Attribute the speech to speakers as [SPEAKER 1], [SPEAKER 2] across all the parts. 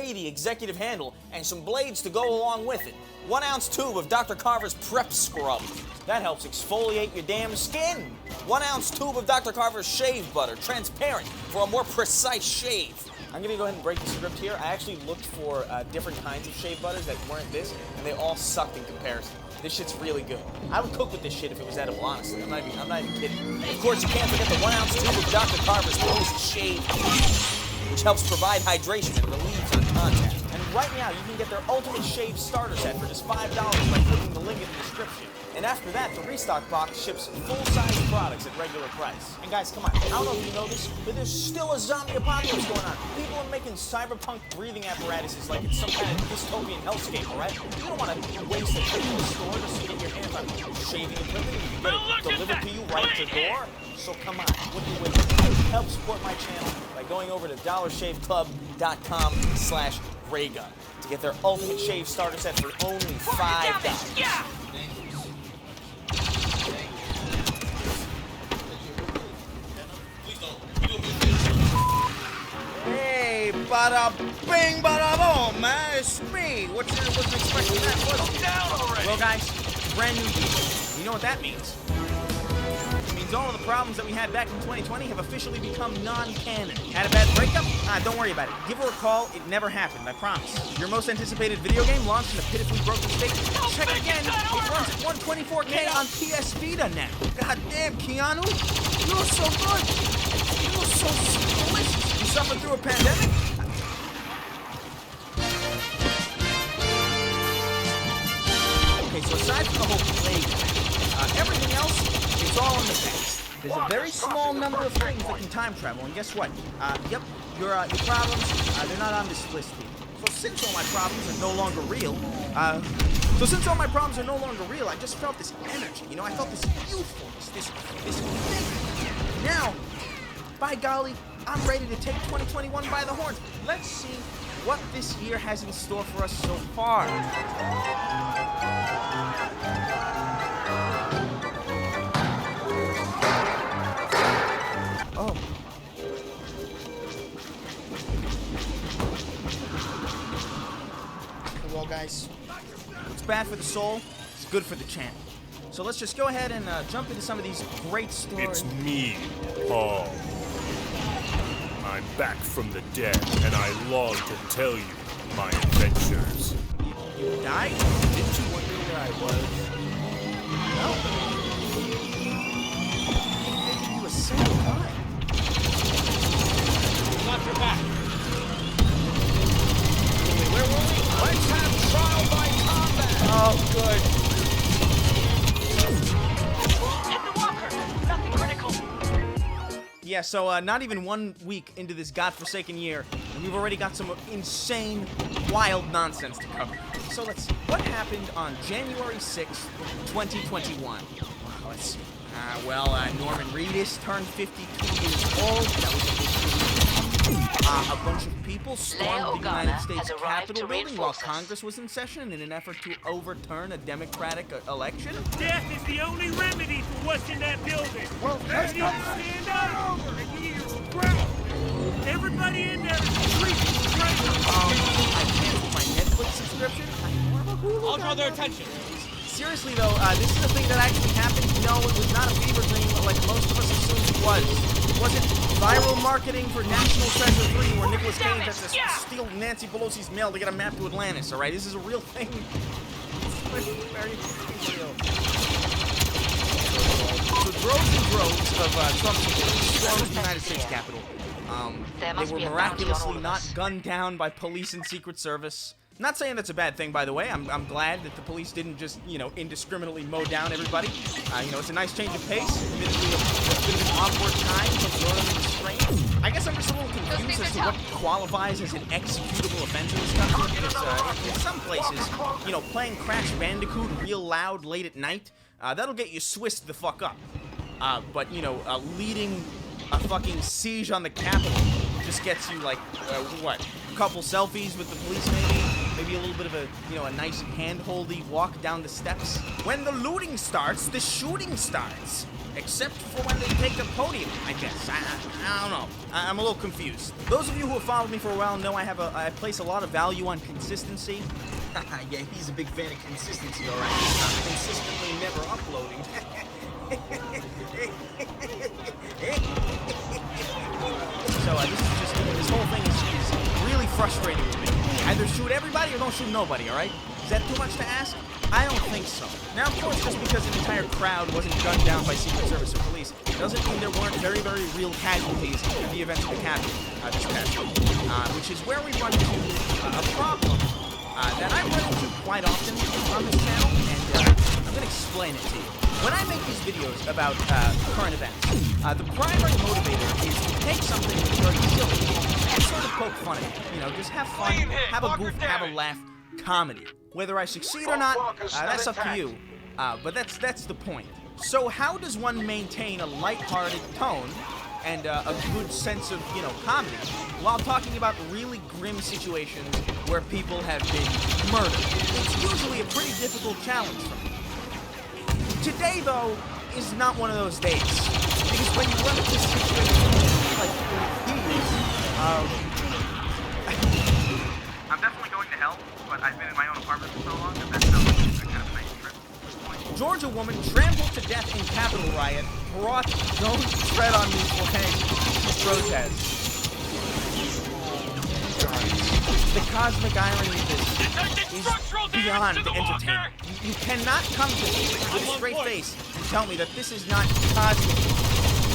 [SPEAKER 1] weighty executive handle and some blades to go along with it. 1 ounce tube of Dr. Carver's Prep Scrub. That helps exfoliate your damn skin. 1 ounce tube of Dr. Carver's Shave Butter, transparent for a more precise shave. I'm gonna go ahead and break the script here. I actually looked for different kinds of shave butters that weren't this, and they all sucked in comparison. This shit's really good. I would cook with this shit if it was edible, honestly. I'm not even kidding. Of course, you can't forget the 1 ounce tube of Dr. Carver's post-shave, which helps provide hydration and relieves on contact. And right now, you can get their ultimate shave starter set for just $5 by clicking the link in the description. And after that, the restock box ships full-size products at regular price. And guys, come on, I don't know if you know this, but there's still a zombie apocalypse going on. People are making cyberpunk breathing apparatuses like it's some kind of dystopian hellscape, all right? You don't want to waste a trip to the store just to get your hands on shaving equipment and get it delivered to you right at your door. So come on, what are you waiting for? Help support my channel by going over to dollarshaveclub.com/raygun to get their ultimate shave starter set for only $5.
[SPEAKER 2] Yeah!
[SPEAKER 1] Hey, bada bing, bada boom, man. It's me. Wasn't expecting that, was it?
[SPEAKER 2] Down already.
[SPEAKER 1] Well, guys, brand new year. You know what that means? It means all of the problems that we had back in 2020 have officially become non-canon. Had a bad breakup? Don't worry about it. Give her a call. It never happened, I promise. Your most anticipated video game launched in a pitifully broken state? Check again. It runs at 124K on PS Vita now. God damn, Keanu. You're so good. You're so delicious. You suffered through a pandemic? Okay, so aside from the whole plague, everything else is all in the past. There's a very small number of things that can time travel, and guess what? Yep, your problems, they're not on this list here. So since all my problems are no longer real, I just felt this energy, you know, I felt this youthfulness, this thing. Now, by golly, I'm ready to take 2021 by the horns. Let's see what this year has in store for us so far. Oh. Well, guys, what's bad for the soul is good for the channel. So let's just go ahead and jump into some of these great stories.
[SPEAKER 3] It's me, Paul. I'm back from the dead, and I long to tell you my adventures.
[SPEAKER 1] You died?
[SPEAKER 3] Didn't you wonder where I was?
[SPEAKER 1] No. You were so alive.
[SPEAKER 2] Watch your back.
[SPEAKER 1] Where were we?
[SPEAKER 2] Let's have trial by combat.
[SPEAKER 1] Oh, good.
[SPEAKER 2] Hit the walker. Nothing critical.
[SPEAKER 1] Yeah, so not even 1 week into this godforsaken year, and we've already got some insane, wild nonsense to cover. So let's see. What happened on January 6th, 2021? Let's see. Norman Reedus turned 52 years old. That was a bunch of people stormed the United States Capitol building while Congress was in session in an effort to overturn a Democratic election.
[SPEAKER 4] Death is the only remedy for what's in that building.
[SPEAKER 1] Well,
[SPEAKER 4] Let's stand over and you ground. Everybody in there is sleeping straight.
[SPEAKER 1] I canceled my Netflix subscription.
[SPEAKER 4] I'll draw their attention.
[SPEAKER 1] Seriously though, this is a thing that actually happened. No, it was not a fever dream like most of us assumed it was. It wasn't viral marketing for National Treasure 3 where Nicolas Cage has to steal Nancy Pelosi's mail to get a map to Atlantis, alright? This is a real thing. It's very real. So droves and droves of Trump supporters stormed the United States Capitol. They were miraculously not gunned down by police and Secret Service. Not saying that's a bad thing, by the way. I'm glad that the police didn't just, indiscriminately mow down everybody. It's a nice change of pace. Admittedly, a bit of an awkward time to learn and restraint. I guess I'm just a little confused as to what qualifies as an executable offense in this country. Because in some places, playing Crash Bandicoot real loud late at night, that'll get you swissed the fuck up. But leading a fucking siege on the Capitol just gets you, like, what? A couple selfies with the police, maybe? Maybe a little bit of a, a nice hand-holdy walk down the steps. When the looting starts, the shooting starts. Except for when they take a podium, I guess. I don't know. I'm a little confused. Those of you who have followed me for a while know I place a lot of value on consistency. Yeah, he's a big fan of consistency, all right. Consistently never uploading. So this whole thing is really frustrating to me. Either shoot everybody or don't shoot nobody, all right? Is that too much to ask? I don't think so. Now, of course, just because an entire crowd wasn't gunned down by Secret Service or police doesn't mean there weren't very, very real casualties in the events of the Capitol this past week, which is where we run into a problem that I run into quite often on this channel, and I'm going to explain it to you. When I make these videos about current events, the primary motivator is to take something that's very silly and sort of poke fun at it. You know, just have fun, have a goof, have a laugh, comedy. Whether I succeed or not, that's up to you. But that's the point. So how does one maintain a lighthearted tone and a good sense of, you know, comedy while talking about really grim situations where people have been murdered? It's usually a pretty difficult challenge for me. Today, though, is not one of those days. Because when you run into situations like these,
[SPEAKER 5] I'm definitely going to hell, but I've been in my own apartment for so long that that's still a kind of nice trip at this point.
[SPEAKER 1] Georgia woman trampled to death in Capitol riot, brought don't tread on me flag to protest. The cosmic irony of this is beyond entertainment. You cannot come to me with a straight face and tell me that this is not cosmic.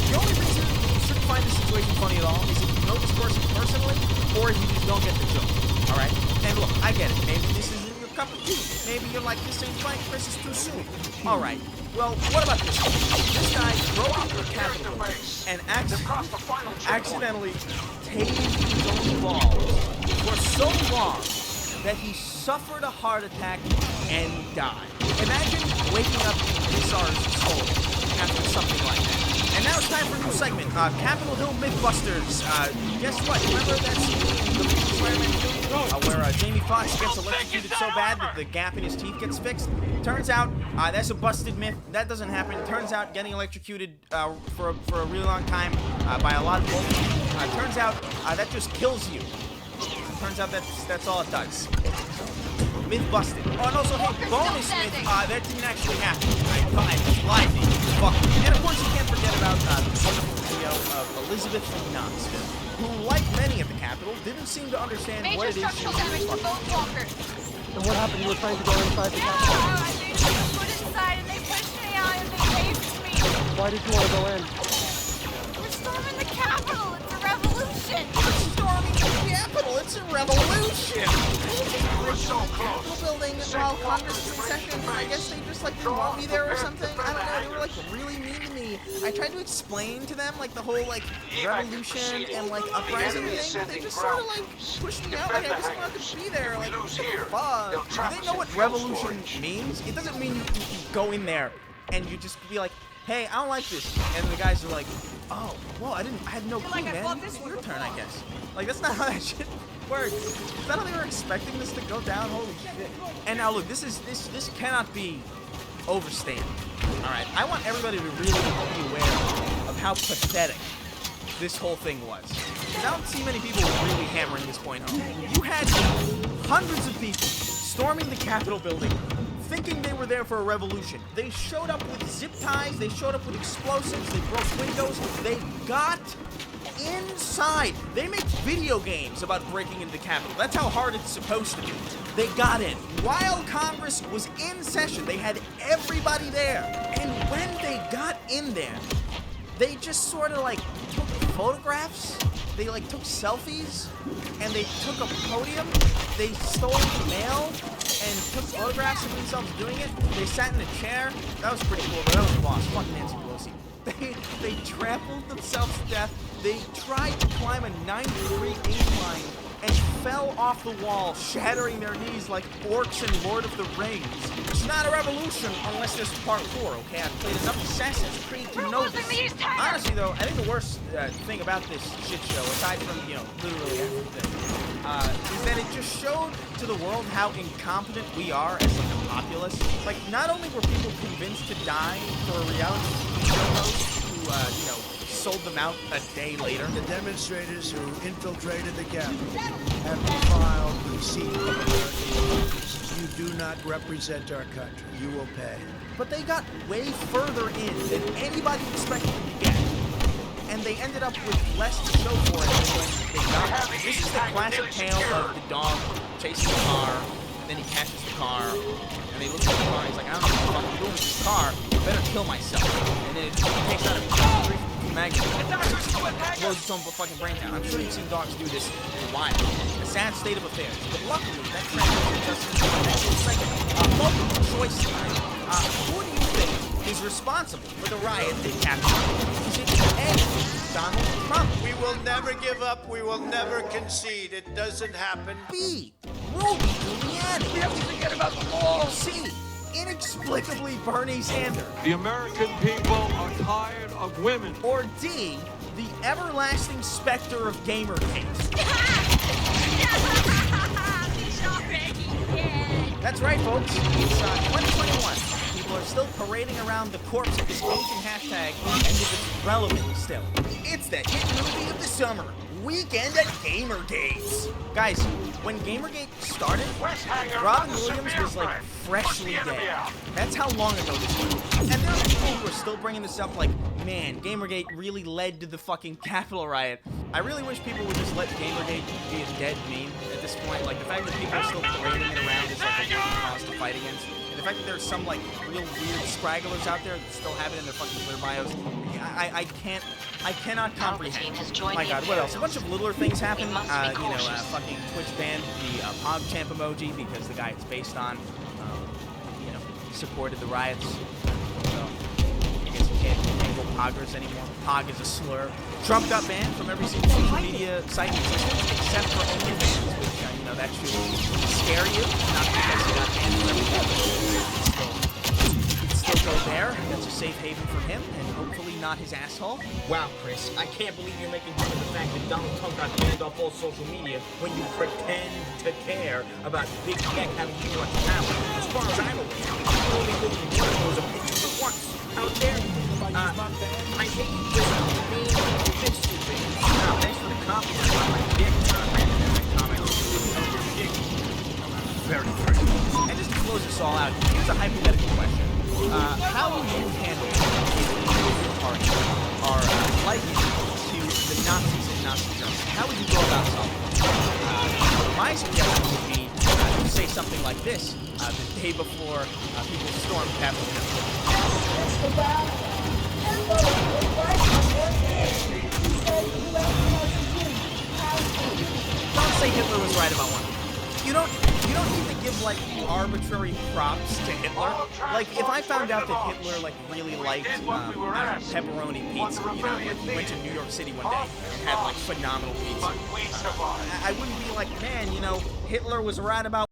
[SPEAKER 1] The only reason you shouldn't find this situation funny at all is if you know this person personally, or if you just don't get the joke. Alright? And look, I get it. Maybe this isn't your cup of tea. Maybe you're like, this ain't funny, Chris, is too soon. Alright. Well, what about this? This guy broke into a Capitol and accidentally tased his own balls for so long that he suffered a heart attack and died. Imagine waking up in Bizarre's soul after something like that. And now it's time for a new segment, Capitol Hill Mythbusters. Guess what? Remember that scene in the Spider-Man movie where Jamie Foxx gets electrocuted so bad that the gap in his teeth gets fixed? Turns out that's a busted myth. That doesn't happen. Turns out getting electrocuted for a really long time by a lot of voltage, turns out that just kills you. Turns out that's all it does. Myth busted. Oh, and also, hey, bonus myth, that didn't actually happen. I just lied to you. Fuck. And of course, you can't forget about the wonderful video of Elizabeth from Knoxville, who, like many at the Capitol, didn't seem to understand what it is she was
[SPEAKER 6] damage to both walkers.
[SPEAKER 7] And what happened? You were trying to go inside the
[SPEAKER 6] Yeah,
[SPEAKER 7] Capitol?
[SPEAKER 6] I did put inside and they pushed me out and they chased me.
[SPEAKER 7] Why did you want to go in?
[SPEAKER 6] We're storming the Capitol. It's a revolution.
[SPEAKER 1] storming the Capitol. It's a revolution.
[SPEAKER 5] We're so close.
[SPEAKER 1] Capitol building while Congress is in session. I guess they just like didn't want me there or something. I don't know. They were like really mean to me. I tried to explain to them like the whole like revolution and like uprising thing. They just sort of like pushed me out. Like I wasn't allowed to be there. Like fuck. Do they know what revolution means? It doesn't mean you go in there and you just be like, hey, I don't like this. And the guys are like, oh, well, I had no clue, man. It's your turn, I guess. Like, that's not how that shit works. Is that how they were expecting this to go down? Holy shit. And now, look, this cannot be overstated. All right, I want everybody to really be aware of how pathetic this whole thing was. Because I don't see many people really hammering this point home. You had hundreds of people storming the Capitol building, thinking they were there for a revolution. They showed up with zip ties, they showed up with explosives, they broke windows, they got inside. They make video games about breaking into the Capitol. That's how hard it's supposed to be. They got in. While Congress was in session, they had everybody there. And when they got in there, they just sort of like took photographs, they like took selfies, and they took a podium, they stole the mail, and took photographs of themselves doing it. They sat in a chair. That was pretty cool, but that was the boss. Fuck Nancy Pelosi. They trampled themselves to death. They tried to climb a 90-degree incline and fell off the wall, shattering their knees like orcs in Lord of the Rings. It's not a revolution unless there's part 4, okay? I've played enough Assassin's Creed to know this. Honestly, though, I think the worst thing about this shit show, aside from, you know, literally everything, is that it just showed to the world how incompetent we are as, like, a populace. Like, not only were people convinced to die for a reality TV show host who, sold them out a day later.
[SPEAKER 8] The demonstrators who infiltrated the Capitol have defiled the seat of American democracy. You do not represent our country. You will pay.
[SPEAKER 1] But they got way further in than anybody expected them to get. And they ended up with less to show for it than when they got it. This is the classic tale of the dog chasing the car, and then he catches the car, and they look at the car, and he's like, I don't know what the fuck I'm doing with this car, I better kill myself. And then it takes out a magnet and blows its own fucking brain down. I'm sure you've seen dogs do this in the wild. A sad state of affairs. But luckily, that transition just it's like a multiple choice tonight. Who do you think is responsible for the riot in Capitol? Is it A, Donald Trump?
[SPEAKER 8] We will never give up. We will never concede. It doesn't happen.
[SPEAKER 1] B, Rudy Giuliani?
[SPEAKER 2] We have to forget about the wall.
[SPEAKER 1] C, inexplicably Bernie Sanders?
[SPEAKER 9] The American people are tired of women.
[SPEAKER 1] Or D, the everlasting specter of Gamergate?
[SPEAKER 6] He's already dead.
[SPEAKER 1] That's right, folks. It's 2021. People are still parading around the corpse of this ancient hashtag, and if it's relevant still. It's the hit movie of the summer, Weekend at Gamergate. Guys, when Gamergate started, Robin Williams was like freshly dead. That's how long ago this was. And there are people who are still bringing this up like, man, Gamergate really led to the fucking Capitol riot. I really wish people would just let Gamergate be a dead meme at this point. Like, the fact that people are still parading it around is like a worthy cause to fight against. And the fact that there's some, like, real weird scragglers out there that still have it in their fucking Twitter bios, I cannot comprehend. My God, what else? A bunch of littler things happen. Fucking Twitch banned the PogChamp emoji because the guy it's based on, supported the riots. So, I guess you can't go poggers anymore. Pog is a slur. Trump got banned from every single social media site in existence except for OnlyFans, which, that should scare you. Not because he got banned from everything. He can still go there. That's a safe haven for him, and hopefully not his asshole.
[SPEAKER 10] Wow, Chris, I can't believe you're making fun of the fact that Donald Trump got banned off all social media when you pretend to care about big tech having too much power. As far as I'm aware, you only live in one of those opinions at once. Out there, I hate this mean history thing. Now, thanks for the compliment on my dick.
[SPEAKER 1] Very pretty. And just to close this all out, here's a hypothetical question. How will you handle if you and your party are like to the Nazis and Nazi Germany? How would you go about solving it? My suggestion would be to say something like this the day before people storm Capitol Hill. Don't say Hitler was right about one thing. You don't need to give like arbitrary props to Hitler. Like if I found out that Hitler like really liked pepperoni pizza, like he went to New York City one day and had like phenomenal pizza, I wouldn't be like, man, Hitler was right about